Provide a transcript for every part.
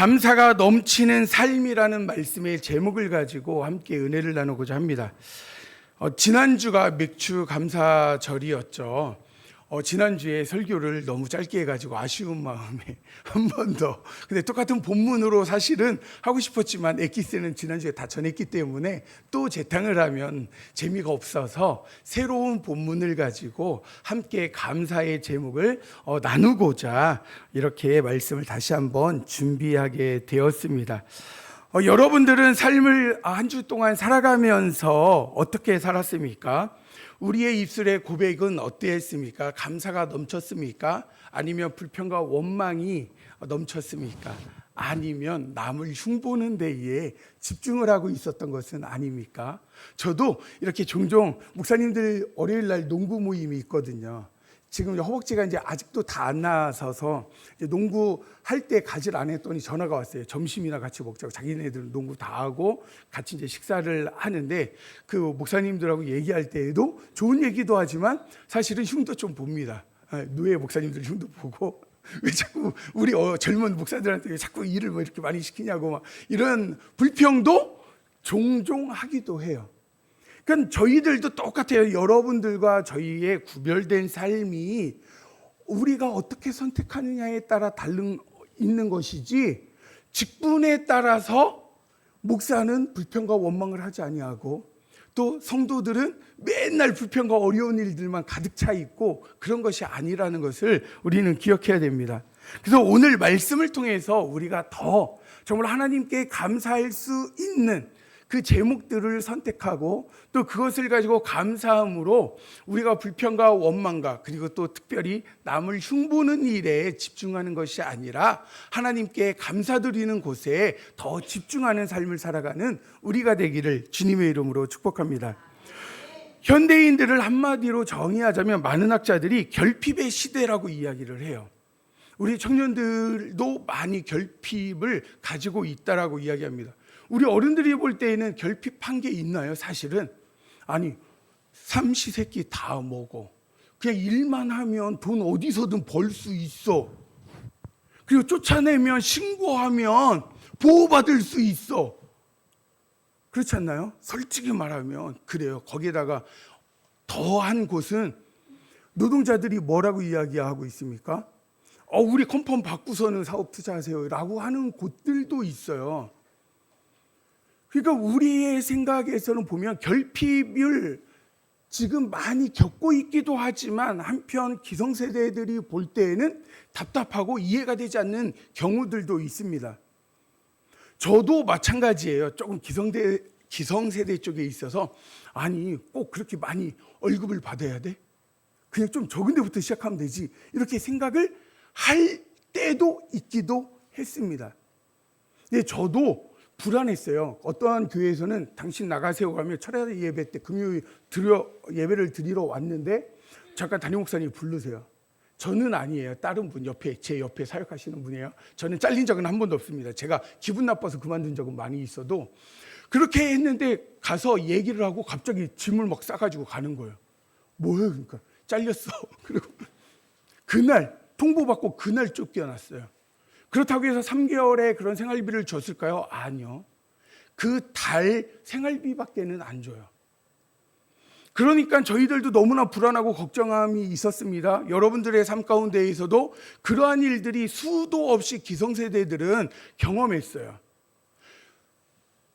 감사가 넘치는 삶이라는 말씀의 제목을 가지고 함께 은혜를 나누고자 합니다. 지난주가 맥주 감사절이었죠. 지난주에 설교를 너무 짧게 해가지고 아쉬운 마음에 한 번 더. 근데 똑같은 본문으로 사실은 하고 싶었지만 엑기스는 지난주에 다 전했기 때문에 또 재탕을 하면 재미가 없어서 새로운 본문을 가지고 함께 감사의 제목을 나누고자 이렇게 말씀을 다시 한번 준비하게 되었습니다. 여러분들은 삶을 한 주 동안 살아가면서 어떻게 살았습니까? 우리의 입술의 고백은 어땠습니까? 감사가 넘쳤습니까? 아니면 불평과 원망이 넘쳤습니까? 아니면 남을 흉보는 데에 집중을 하고 있었던 것은 아닙니까? 저도 이렇게 종종 목사님들 월요일 날 농구 모임이 있거든요. 지금 허벅지가 이제 아직도 다 안 나서서 농구 할 때 가지를 안 했더니 전화가 왔어요. 점심이나 같이 먹자고. 자기네들은 농구 다 하고 같이 이제 식사를 하는데 그 목사님들하고 얘기할 때에도 좋은 얘기도 하지만 사실은 흉도 좀 봅니다. 노예 목사님들 흉도 보고 왜 자꾸 우리 젊은 목사들한테 왜 자꾸 일을 뭐 이렇게 많이 시키냐고 막 이런 불평도 종종 하기도 해요. 그러니까 저희들도 똑같아요. 여러분들과 저희의 구별된 삶이 우리가 어떻게 선택하느냐에 따라 있는 것이지, 직분에 따라서 목사는 불평과 원망을 하지 아니하고 또 성도들은 맨날 불평과 어려운 일들만 가득 차 있고 그런 것이 아니라는 것을 우리는 기억해야 됩니다. 그래서 오늘 말씀을 통해서 우리가 더 정말 하나님께 감사할 수 있는 그 제목들을 선택하고 또 그것을 가지고 감사함으로 우리가 불평과 원망과 그리고 또 특별히 남을 흉보는 일에 집중하는 것이 아니라 하나님께 감사드리는 곳에 더 집중하는 삶을 살아가는 우리가 되기를 주님의 이름으로 축복합니다. 현대인들을 한마디로 정의하자면 많은 학자들이 결핍의 시대라고 이야기를 해요. 우리 청년들도 많이 결핍을 가지고 있다라고 이야기합니다. 우리 어른들이 볼 때에는 결핍한 게 있나요? 사실은 아니, 삼시세끼 다 먹어. 그냥 일만 하면 돈 어디서든 벌 수 있어. 그리고 쫓아내면 신고하면 보호받을 수 있어. 그렇지 않나요? 솔직히 말하면 그래요. 거기에다가 더한 곳은 노동자들이 뭐라고 이야기하고 있습니까? 우리 컨펌 받고서는 사업 투자하세요 라고 하는 곳들도 있어요. 그러니까 우리의 생각에서는 보면 결핍을 지금 많이 겪고 있기도 하지만 한편 기성세대들이 볼 때에는 답답하고 이해가 되지 않는 경우들도 있습니다. 저도 마찬가지예요. 조금 기성세대 쪽에 있어서 아니 꼭 그렇게 많이 월급을 받아야 돼? 그냥 좀 적은 데부터 시작하면 되지. 이렇게 생각을 할 때도 있기도 했습니다. 근데 저도 불안했어요. 어떠한 교회에서는 당신 나가세요 가면 철야 예배 때 금요일 예배를 드리러 왔는데 잠깐 담임 목사님 부르세요. 저는 아니에요. 다른 분 제 옆에 사역하시는 분이에요. 저는 잘린 적은 한 번도 없습니다. 제가 기분 나빠서 그만둔 적은 많이 있어도 그렇게 했는데 가서 얘기를 하고 갑자기 짐을 막 싸가지고 가는 거예요. 뭐예요? 그러니까 잘렸어. 그리고 그날 통보받고 그날 쫓겨났어요. 그렇다고 해서 3개월의 그런 생활비를 줬을까요? 아니요. 그 달 생활비밖에는 안 줘요. 그러니까 저희들도 너무나 불안하고 걱정함이 있었습니다. 여러분들의 삶 가운데에서도 그러한 일들이 수도 없이 기성세대들은 경험했어요.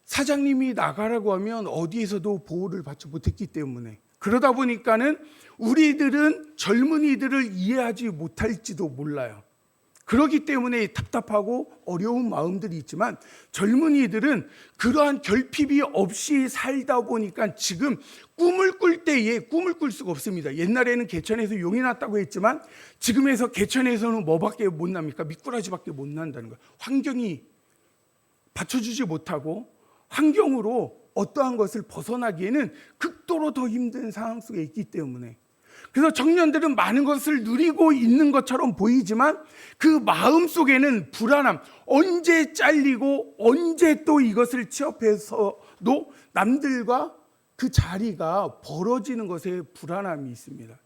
사장님이 나가라고 하면 어디에서도 보호를 받지 못했기 때문에, 그러다 보니까는 우리들은 젊은이들을 이해하지 못할지도 몰라요. 그렇기 때문에 답답하고 어려운 마음들이 있지만 젊은이들은 그러한 결핍이 없이 살다 보니까 지금 꿈을 꿀 때에 꿈을 꿀 수가 없습니다. 옛날에는 개천에서 용이 났다고 했지만 지금에서 개천에서는 뭐밖에 못 납니까? 미꾸라지밖에 못 난다는 거예요. 환경이 받쳐주지 못하고 환경으로 어떠한 것을 벗어나기에는 극도로 더 힘든 상황 속에 있기 때문에, 그래서 청년들은 많은 것을 누리고 있는 것처럼 보이지만 그 마음 속에는 불안함, 언제 잘리고 언제 또 이것을 취업해서도 남들과 그 자리가 벌어지는 것에 불안함이 있습니다.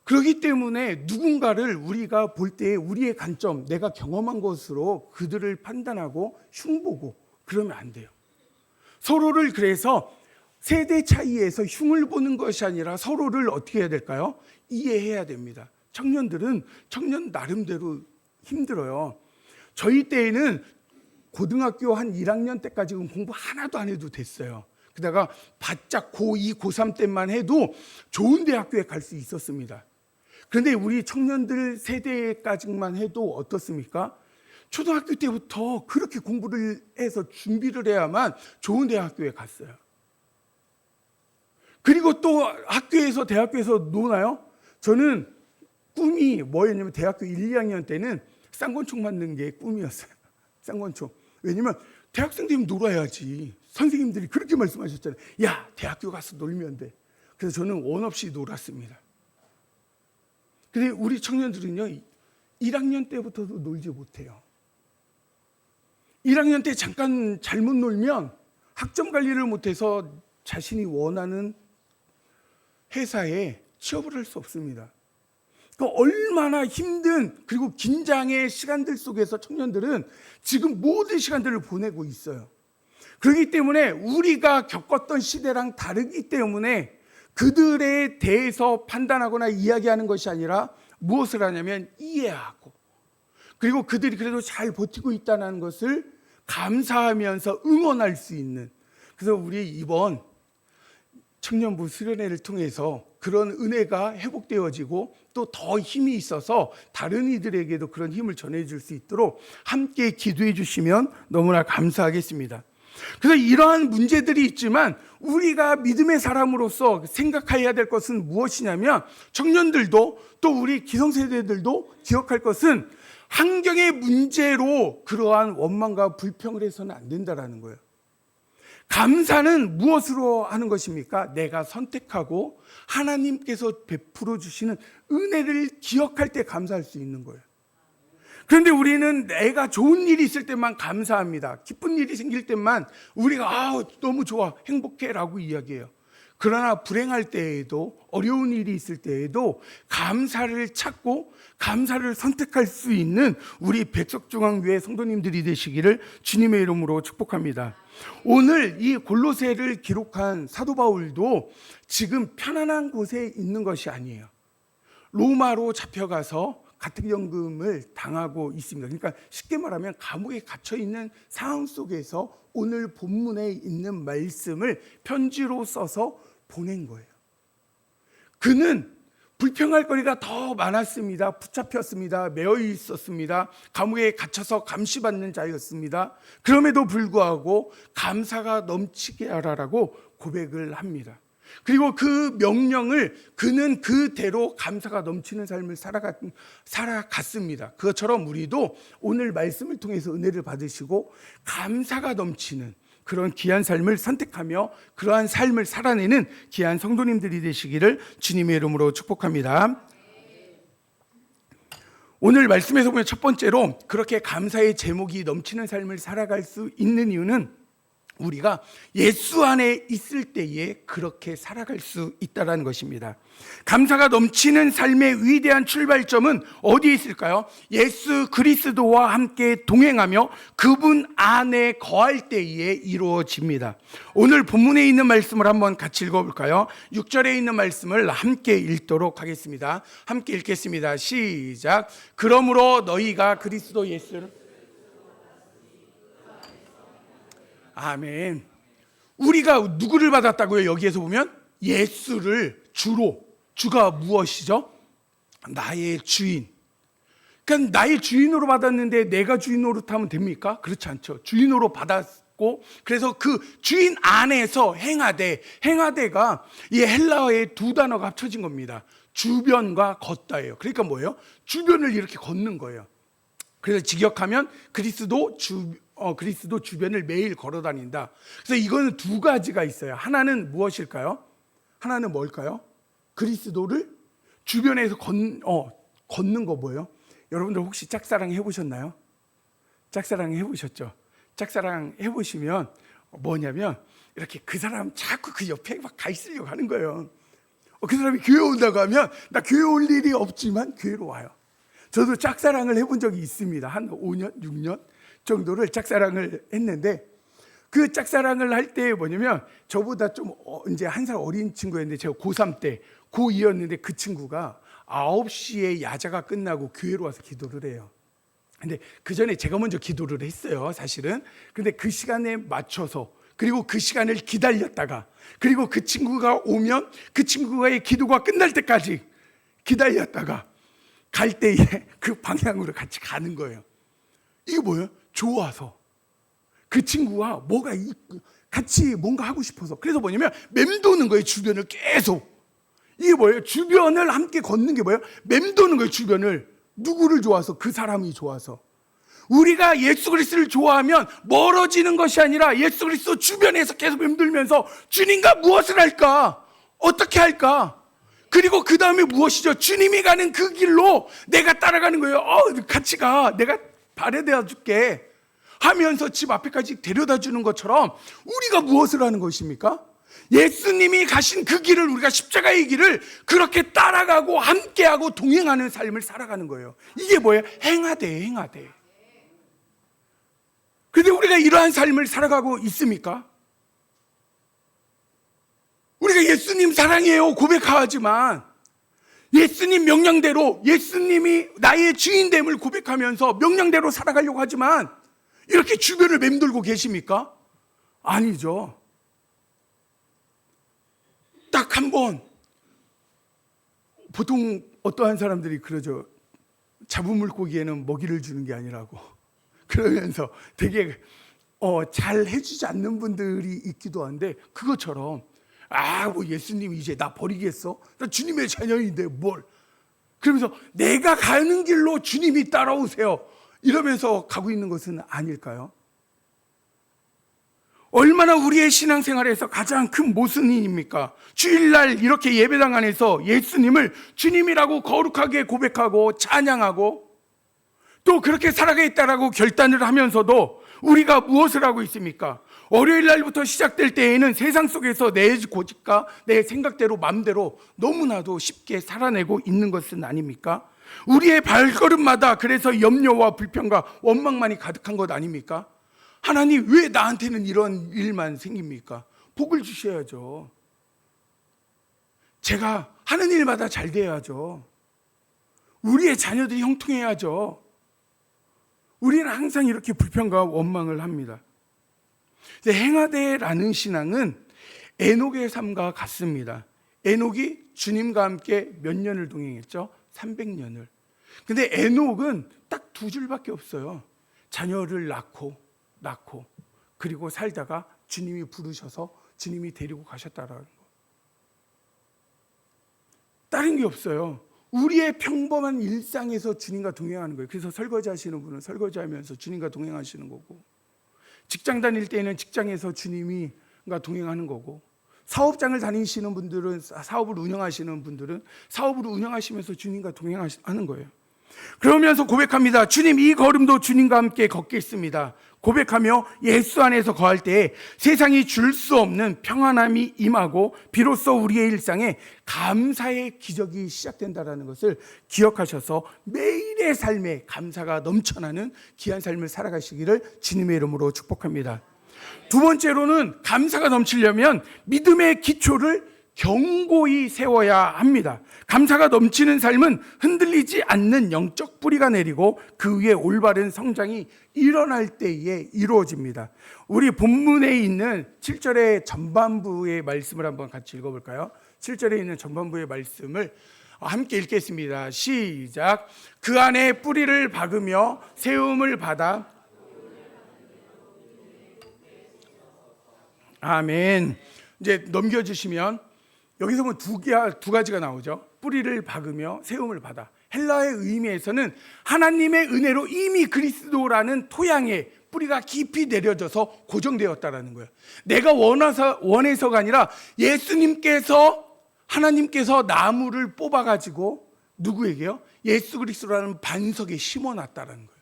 그렇기 때문에 누군가를 우리가 볼 때 우리의 관점, 내가 경험한 것으로 그들을 판단하고 흉보고 그러면 안 돼요. 서로를 그래서 세대 차이에서 흉을 보는 것이 아니라 서로를 어떻게 해야 될까요? 이해해야 됩니다. 청년들은 청년 나름대로 힘들어요. 저희 때에는 고등학교 한 1학년 때까지는 공부 하나도 안 해도 됐어요. 그러다가 바짝 고2, 고3 때만 해도 좋은 대학교에 갈 수 있었습니다. 그런데 우리 청년들 세대까지만 해도 어떻습니까? 초등학교 때부터 그렇게 공부를 해서 준비를 해야만 좋은 대학교에 갔어요. 그리고 또 학교에서 대학교에서 노나요? 저는 꿈이 뭐였냐면 대학교 1, 2학년 때는 쌍권총 맞는 게 꿈이었어요. 쌍권총. 왜냐면 대학생들이 놀아야지. 선생님들이 그렇게 말씀하셨잖아요. 야, 대학교 가서 놀면 돼. 그래서 저는 원 없이 놀았습니다. 근데 우리 청년들은요, 1학년 때부터도 놀지 못해요. 1학년 때 잠깐 잘못 놀면 학점 관리를 못해서 자신이 원하는 회사에 취업을 할 수 없습니다. 그러니까 얼마나 힘든 그리고 긴장의 시간들 속에서 청년들은 지금 모든 시간들을 보내고 있어요. 그렇기 때문에 우리가 겪었던 시대랑 다르기 때문에 그들에 대해서 판단하거나 이야기하는 것이 아니라 무엇을 하냐면 이해하고, 그리고 그들이 그래도 잘 버티고 있다는 것을 감사하면서 응원할 수 있는, 그래서 우리 이번 청년부 수련회를 통해서 그런 은혜가 회복되어지고 또 더 힘이 있어서 다른 이들에게도 그런 힘을 전해줄 수 있도록 함께 기도해 주시면 너무나 감사하겠습니다. 그래서 이러한 문제들이 있지만 우리가 믿음의 사람으로서 생각해야 될 것은 무엇이냐면, 청년들도 또 우리 기성세대들도 기억할 것은 환경의 문제로 그러한 원망과 불평을 해서는 안 된다는 거예요. 감사는 무엇으로 하는 것입니까? 내가 선택하고 하나님께서 베풀어 주시는 은혜를 기억할 때 감사할 수 있는 거예요. 그런데 우리는 내가 좋은 일이 있을 때만 감사합니다. 기쁜 일이 생길 때만 우리가 너무 좋아, 행복해 라고 이야기해요. 그러나 불행할 때에도, 어려운 일이 있을 때에도 감사를 찾고 감사를 선택할 수 있는 우리 백석중앙교회 성도님들이 되시기를 주님의 이름으로 축복합니다. 오늘 이 골로새를 기록한 사도 바울도 지금 편안한 곳에 있는 것이 아니에요. 로마로 잡혀가서 가택연금을 당하고 있습니다. 그러니까 쉽게 말하면 감옥에 갇혀 있는 상황 속에서 오늘 본문에 있는 말씀을 편지로 써서 보낸 거예요. 그는 불평할 거리가 더 많았습니다. 붙잡혔습니다. 매여 있었습니다. 감옥에 갇혀서 감시받는 자였습니다. 그럼에도 불구하고 감사가 넘치게 하라라고 고백을 합니다. 그리고 그 명령을 그는 그대로 감사가 넘치는 삶을 살아갔습니다. 그것처럼 우리도 오늘 말씀을 통해서 은혜를 받으시고 감사가 넘치는 그런 귀한 삶을 선택하며 그러한 삶을 살아내는 귀한 성도님들이 되시기를 주님의 이름으로 축복합니다. 오늘 말씀에서 보면 첫 번째로 그렇게 감사의 제목이 넘치는 삶을 살아갈 수 있는 이유는 우리가 예수 안에 있을 때에 그렇게 살아갈 수 있다는 것입니다. 감사가 넘치는 삶의 위대한 출발점은 어디에 있을까요? 예수 그리스도와 함께 동행하며 그분 안에 거할 때에 이루어집니다. 오늘 본문에 있는 말씀을 한번 같이 읽어볼까요? 6절에 있는 말씀을 함께 읽도록 하겠습니다. 함께 읽겠습니다. 시작. 그러므로 너희가 그리스도 예수를, 아멘. 우리가 누구를 받았다고요? 여기에서 보면 예수를 주가 무엇이죠? 나의 주인. 그러니까 나의 주인으로 받았는데 내가 주인 노릇하면 됩니까? 그렇지 않죠. 주인으로 받았고, 그래서 그 주인 안에서 행하되가 이 헬라어의 두 단어가 합쳐진 겁니다. 주변과 걷다예요. 그러니까 뭐예요? 주변을 이렇게 걷는 거예요. 그래서 직역하면 그리스도 주변을 매일 걸어 다닌다. 그래서 이거는 두 가지가 있어요. 하나는 무엇일까요? 하나는 뭘까요? 그리스도를 주변에서 걷는 거 뭐예요? 여러분들 혹시 짝사랑 해보셨나요? 짝사랑 해보셨죠? 짝사랑 해보시면 뭐냐면 이렇게 그 사람 자꾸 그 옆에 막 가 있으려고 하는 거예요. 그 사람이 교회 온다고 하면 나 교회 올 일이 없지만 교회로 와요. 저도 짝사랑을 해본 적이 있습니다. 한 5년, 6년 정도를 짝사랑을 했는데, 그 짝사랑을 할 때 뭐냐면 저보다 좀 이제 한 살 어린 친구였는데, 제가 고3 때 고2였는데 그 친구가 9시에 야자가 끝나고 교회로 와서 기도를 해요. 근데 그 전에 제가 먼저 기도를 했어요, 사실은. 근데 그 시간에 맞춰서, 그리고 그 시간을 기다렸다가, 그리고 그 친구가 오면 그 친구의 기도가 끝날 때까지 기다렸다가 갈 때에 그 방향으로 같이 가는 거예요. 이게 뭐예요? 좋아서. 그 친구와 같이 뭔가 하고 싶어서. 그래서 뭐냐면 맴도는 거예요, 주변을 계속. 이게 뭐예요? 주변을 함께 걷는 게 뭐예요? 맴도는 거예요, 주변을. 누구를 좋아서? 그 사람이 좋아서. 우리가 예수 그리스도를 좋아하면 멀어지는 것이 아니라 예수 그리스도 주변에서 계속 맴돌면서 주님과 무엇을 할까? 어떻게 할까? 그리고 그 다음에 무엇이죠? 주님이 가는 그 길로 내가 따라가는 거예요. 같이 가. 내가 바래다 줄게 하면서 집 앞에까지 데려다 주는 것처럼 우리가 무엇을 하는 것입니까? 예수님이 가신 그 길을, 우리가 십자가의 길을 그렇게 따라가고 함께하고 동행하는 삶을 살아가는 거예요. 이게 뭐예요? 행하되. 그런데 우리가 이러한 삶을 살아가고 있습니까? 우리가 예수님 사랑해요 고백하지만, 예수님 명령대로, 예수님이 나의 주인됨을 고백하면서 명령대로 살아가려고 하지만 이렇게 주변을 맴돌고 계십니까? 아니죠. 딱 한 번, 보통 어떠한 사람들이 그러죠. 잡은 물고기에는 먹이를 주는 게 아니라고. 그러면서 되게 잘 해주지 않는 분들이 있기도 한데, 그것처럼 뭐 예수님이 이제 나 버리겠어? 나 주님의 자녀인데 뭘? 그러면서 내가 가는 길로 주님이 따라오세요 이러면서 가고 있는 것은 아닐까요? 얼마나 우리의 신앙생활에서 가장 큰 모순입니까? 주일날 이렇게 예배당 안에서 예수님을 주님이라고 거룩하게 고백하고 찬양하고 또 그렇게 살아가겠다라고 결단을 하면서도 우리가 무엇을 하고 있습니까? 월요일 날부터 시작될 때에는 세상 속에서 내 고집과 내 생각대로 마음대로 너무나도 쉽게 살아내고 있는 것은 아닙니까? 우리의 발걸음마다 그래서 염려와 불평과 원망만이 가득한 것 아닙니까? 하나님, 왜 나한테는 이런 일만 생깁니까? 복을 주셔야죠. 제가 하는 일마다 잘 돼야죠. 우리의 자녀들이 형통해야죠. 우리는 항상 이렇게 불평과 원망을 합니다. 행하되라는 신앙은 에녹의 삶과 같습니다. 에녹이 주님과 함께 몇 년을 동행했죠? 300년을. 근데 에녹은 딱 2줄밖에 없어요. 자녀를 낳고 그리고 살다가 주님이 부르셔서 주님이 데리고 가셨다라는 거. 다른 게 없어요. 우리의 평범한 일상에서 주님과 동행하는 거예요. 그래서 설거지 하시는 분은 설거지하면서 주님과 동행하시는 거고, 직장 다닐 때는 직장에서 주님과 동행하는 거고, 사업장을 다니시는 분들은, 사업을 운영하시는 분들은 사업을 운영하시면서 주님과 동행하는 거예요. 그러면서 고백합니다. 주님, 이 걸음도 주님과 함께 걷겠습니다. 고백하며 예수 안에서 거할 때에 세상이 줄 수 없는 평안함이 임하고 비로소 우리의 일상에 감사의 기적이 시작된다는 것을 기억하셔서 매일의 삶에 감사가 넘쳐나는 귀한 삶을 살아가시기를 주님의 이름으로 축복합니다. 두 번째로는 감사가 넘치려면 믿음의 기초를 견고히 세워야 합니다. 감사가 넘치는 삶은 흔들리지 않는 영적 뿌리가 내리고 그 위에 올바른 성장이 일어날 때에 이루어집니다. 우리 본문에 있는 7절의 전반부의 말씀을 한번 같이 읽어볼까요? 7절에 있는 전반부의 말씀을 함께 읽겠습니다. 시작. 그 안에 뿌리를 박으며 세움을 받아. 아멘. 이제 넘겨주시면 여기서 보면 두 가지가 나오죠. 뿌리를 박으며 세움을 받아. 헬라의 의미에서는 하나님의 은혜로 이미 그리스도라는 토양에 뿌리가 깊이 내려져서 고정되었다라는 거예요. 내가 원해서가 아니라 예수님께서, 하나님께서 나무를 뽑아가지고 누구에게요? 예수 그리스도라는 반석에 심어놨다라는 거예요.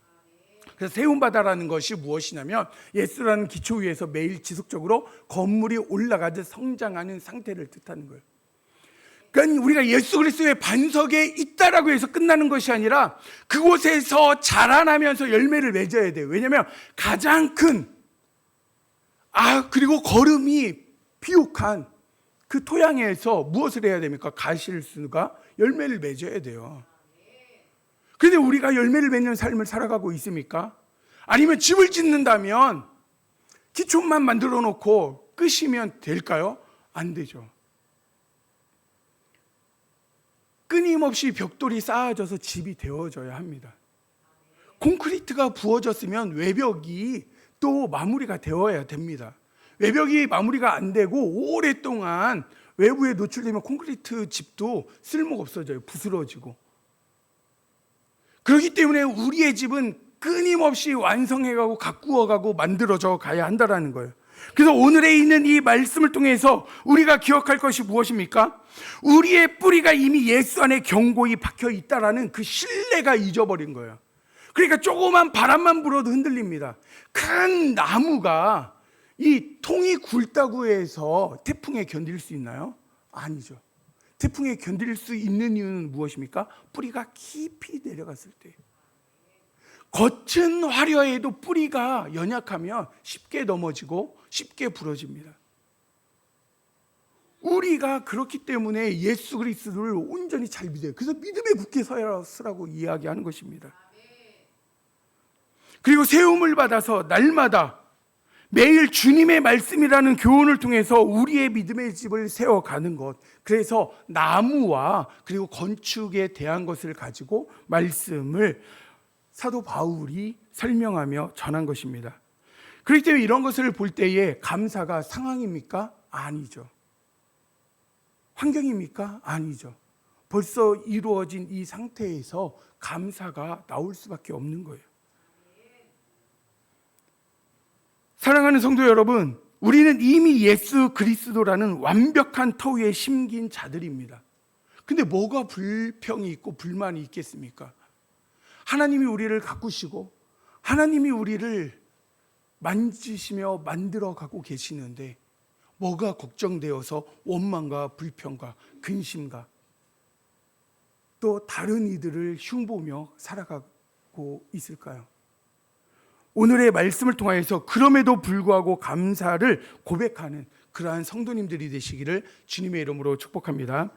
그래서 세움받아라는 것이 무엇이냐면 예수라는 기초 위에서 매일 지속적으로 건물이 올라가듯 성장하는 상태를 뜻하는 거예요. 그러니까 우리가 예수 그리스도의 반석에 있다라고 해서 끝나는 것이 아니라 그곳에서 자라나면서 열매를 맺어야 돼요. 왜냐하면 가장 큰 그리고 걸음이 비옥한 그 토양에서 무엇을 해야 됩니까? 가실수가 열매를 맺어야 돼요. 그런데 우리가 열매를 맺는 삶을 살아가고 있습니까? 아니면 집을 짓는다면 기초만 만들어 놓고 끝이면 될까요? 안 되죠. 끊임없이 벽돌이 쌓아져서 집이 되어져야 합니다. 콘크리트가 부어졌으면 외벽이 또 마무리가 되어야 됩니다. 외벽이 마무리가 안 되고 오랫동안 외부에 노출되면 콘크리트 집도 쓸모가 없어져요. 부스러지고. 그렇기 때문에 우리의 집은 끊임없이 완성해가고 가꾸어가고 만들어져 가야 한다는 거예요. 그래서 오늘에 있는 이 말씀을 통해서 우리가 기억할 것이 무엇입니까? 우리의 뿌리가 이미 예수 안에 견고히 박혀 있다라는 그 신뢰가 잊어버린 거예요. 그러니까 조그만 바람만 불어도 흔들립니다. 큰 나무가 이 통이 굵다고 해서 태풍에 견딜 수 있나요? 아니죠. 태풍에 견딜 수 있는 이유는 무엇입니까? 뿌리가 깊이 내려갔을 때. 겉은 화려해도 뿌리가 연약하면 쉽게 넘어지고 쉽게 부러집니다. 우리가 그렇기 때문에 예수 그리스도를 온전히 잘 믿어요. 그래서 믿음에 굳게 서라고 이야기하는 것입니다. 그리고 세움을 받아서 날마다 매일 주님의 말씀이라는 교훈을 통해서 우리의 믿음의 집을 세워가는 것. 그래서 나무와 그리고 건축에 대한 것을 가지고 말씀을 사도 바울이 설명하며 전한 것입니다. 그렇기 때문에 이런 것을 볼 때에 감사가 상황입니까? 아니죠. 환경입니까? 아니죠. 벌써 이루어진 이 상태에서 감사가 나올 수밖에 없는 거예요. 사랑하는 성도 여러분, 우리는 이미 예수 그리스도라는 완벽한 터 위에 심긴 자들입니다. 근데 뭐가 불평이 있고 불만이 있겠습니까? 하나님이 우리를 가꾸시고 하나님이 우리를 만지시며 만들어 가고 계시는데 뭐가 걱정되어서 원망과 불평과 근심과 또 다른 이들을 흉보며 살아가고 있을까요? 오늘의 말씀을 통하여서 그럼에도 불구하고 감사를 고백하는 그러한 성도님들이 되시기를 주님의 이름으로 축복합니다.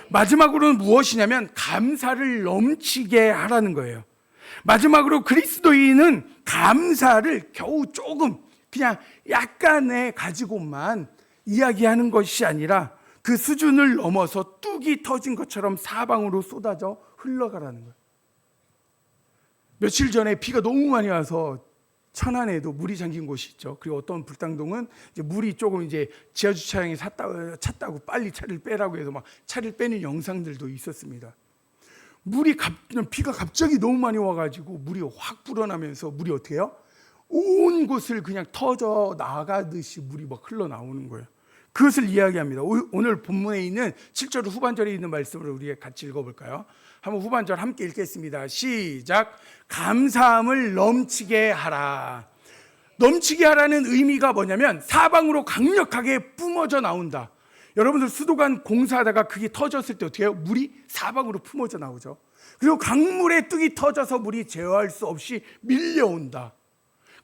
마지막으로는 무엇이냐면 감사를 넘치게 하라는 거예요. 마지막으로 그리스도인은 감사를 겨우 조금 그냥 약간의 가지고만 이야기하는 것이 아니라 그 수준을 넘어서 뚝이 터진 것처럼 사방으로 쏟아져 흘러가라는 거예요. 며칠 전에 비가 너무 많이 와서 천안에도 물이 잠긴 곳이 있죠. 그리고 어떤 불당동은 이제 물이 조금 이제 지하주차장에 찼다고 빨리 차를 빼라고 해서 막 차를 빼는 영상들도 있었습니다. 비가 갑자기 너무 많이 와가지고 물이 확 불어나면서 물이 어떻게 해요? 온 곳을 그냥 터져 나가듯이 물이 막 흘러나오는 거예요. 그것을 이야기합니다. 오늘 본문에 있는 7절 후반절에 있는 말씀을 우리가 같이 읽어볼까요? 한번 후반절 함께 읽겠습니다. 시작. 감사함을 넘치게 하라. 넘치게 하라는 의미가 뭐냐면 사방으로 강력하게 뿜어져 나온다. 여러분들 수도관 공사하다가 그게 터졌을 때 어떻게 해요? 물이 사방으로 뿜어져 나오죠. 그리고 강물의 뚝이 터져서 물이 제어할 수 없이 밀려온다.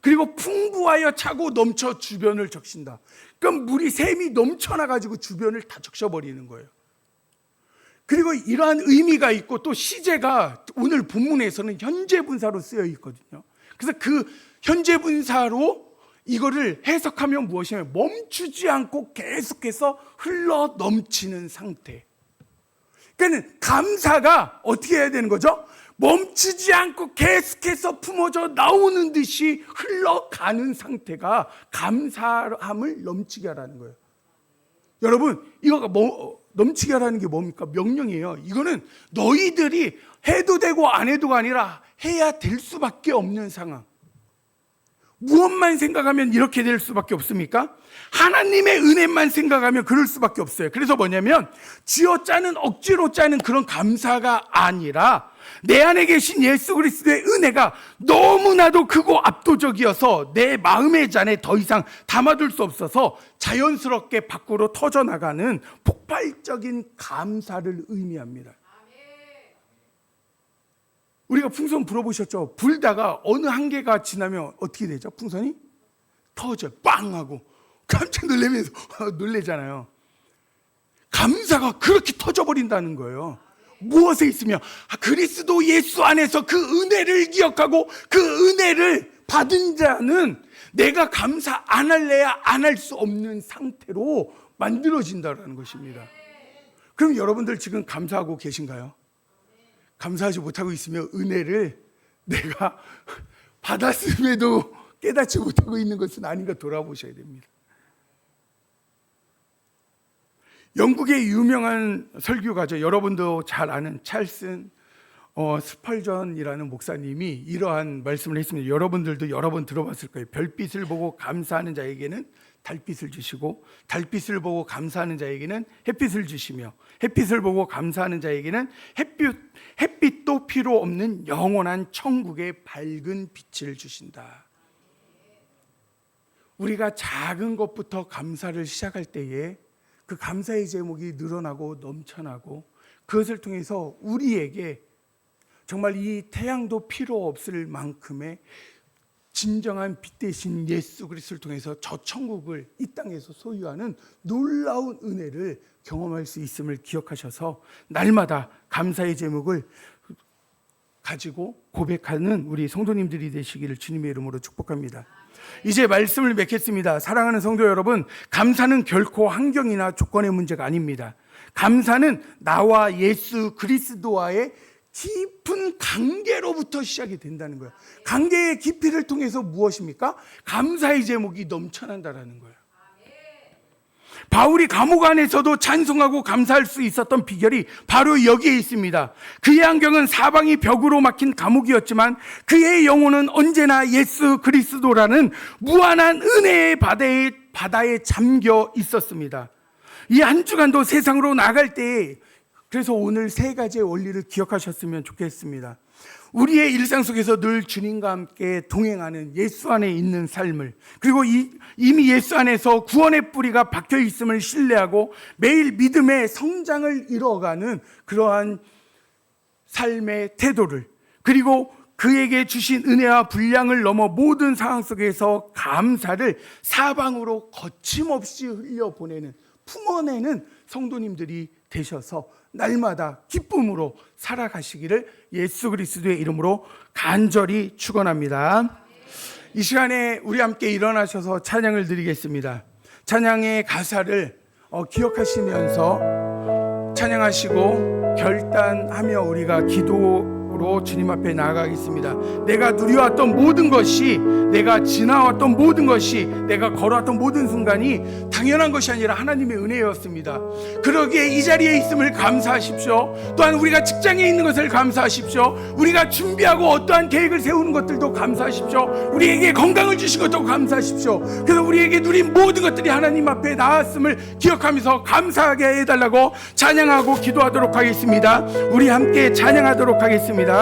그리고 풍부하여 차고 넘쳐 주변을 적신다. 그럼 물이 샘이 넘쳐나가지고 주변을 다 적셔버리는 거예요. 그리고 이러한 의미가 있고 또 시제가 오늘 본문에서는 현재분사로 쓰여 있거든요. 그래서 그 현재분사로 이거를 해석하면 무엇이냐면 멈추지 않고 계속해서 흘러 넘치는 상태. 그러니까 감사가 어떻게 해야 되는 거죠? 멈추지 않고 계속해서 품어져 나오는 듯이 흘러가는 상태가 감사함을 넘치게 하라는 거예요. 여러분, 이거가 넘치게 하라는 게 뭡니까? 명령이에요. 이거는 너희들이 해도 되고 안 해도가 아니라 해야 될 수밖에 없는 상황. 무엇만 생각하면 이렇게 될 수밖에 없습니까? 하나님의 은혜만 생각하면 그럴 수밖에 없어요. 그래서 뭐냐면 쥐어짜는 억지로 짜는 그런 감사가 아니라 내 안에 계신 예수 그리스도의 은혜가 너무나도 크고 압도적이어서 내 마음의 잔에 더 이상 담아둘 수 없어서 자연스럽게 밖으로 터져나가는 폭발적인 감사를 의미합니다. 우리가 풍선 불어보셨죠? 불다가 어느 한계가 지나면 어떻게 되죠? 풍선이 터져요. 빵 하고 깜짝 놀라면서 놀래잖아요. 감사가 그렇게 터져버린다는 거예요. 무엇에 있으며 그리스도 예수 안에서 그 은혜를 기억하고 그 은혜를 받은 자는 내가 감사 안 할래야 안 할 수 없는 상태로 만들어진다는 것입니다. 그럼 여러분들 지금 감사하고 계신가요? 감사하지 못하고 있으며 은혜를 내가 받았음에도 깨닫지 못하고 있는 것은 아닌가 돌아보셔야 됩니다. 영국의 유명한 설교가죠. 여러분도 잘 아는 찰슨 스펄전이라는 목사님이 이러한 말씀을 했습니다. 여러분들도 여러 번 들어봤을 거예요. 별빛을 보고 감사하는 자에게는 달빛을 주시고 달빛을 보고 감사하는 자에게는 햇빛을 주시며 햇빛을 보고 감사하는 자에게는 햇빛도 필요 없는 영원한 천국의 밝은 빛을 주신다. 우리가 작은 것부터 감사를 시작할 때에 그 감사의 제목이 늘어나고 넘쳐나고 그것을 통해서 우리에게 정말 이 태양도 필요 없을 만큼의 진정한 빛 대신 예수 그리스도를 통해서 저 천국을 이 땅에서 소유하는 놀라운 은혜를 경험할 수 있음을 기억하셔서 날마다 감사의 제목을 가지고 고백하는 우리 성도님들이 되시기를 주님의 이름으로 축복합니다. 이제 말씀을 맺겠습니다. 사랑하는 성도 여러분, 감사는 결코 환경이나 조건의 문제가 아닙니다. 감사는 나와 예수 그리스도와의 깊은 관계로부터 시작이 된다는 거예요. 관계의 깊이를 통해서 무엇입니까? 감사의 제목이 넘쳐난다는 거예요. 바울이 감옥 안에서도 찬송하고 감사할 수 있었던 비결이 바로 여기에 있습니다. 그의 안경은 사방이 벽으로 막힌 감옥이었지만 그의 영혼은 언제나 예수 그리스도라는 무한한 은혜의 바다에 잠겨 있었습니다. 이 한 주간도 세상으로 나갈 때에 그래서 오늘 세 가지의 원리를 기억하셨으면 좋겠습니다. 우리의 일상 속에서 늘 주님과 함께 동행하는 예수 안에 있는 삶을, 그리고 이미 예수 안에서 구원의 뿌리가 박혀 있음을 신뢰하고 매일 믿음의 성장을 이뤄가는 그러한 삶의 태도를, 그리고 그에게 주신 은혜와 분량을 넘어 모든 상황 속에서 감사를 사방으로 거침없이 흘려보내는, 품어내는 성도님들이 되셔서 날마다 기쁨으로 살아가시기를 예수 그리스도의 이름으로 간절히 축원합니다. 이 시간에 우리 함께 일어나셔서 찬양을 드리겠습니다. 찬양의 가사를 기억하시면서 찬양하시고 결단하며 우리가 기도로 주님 앞에 나아가겠습니다. 내가 누려왔던 모든 것이, 내가 지나왔던 모든 것이, 내가 걸어왔던 모든 순간이 당연한 것이 아니라 하나님의 은혜였습니다. 그러기에 이 자리에 있음을 감사하십시오. 또한 우리가 직장에 있는 것을 감사하십시오. 우리가 준비하고 어떠한 계획을 세우는 것들도 감사하십시오. 우리에게 건강을 주신 것도 감사하십시오. 그래서 우리에게 누린 모든 것들이 하나님 앞에 나왔음을 기억하면서 감사하게 해달라고 찬양하고 기도하도록 하겠습니다. 우리 함께 찬양하도록 하겠습니다.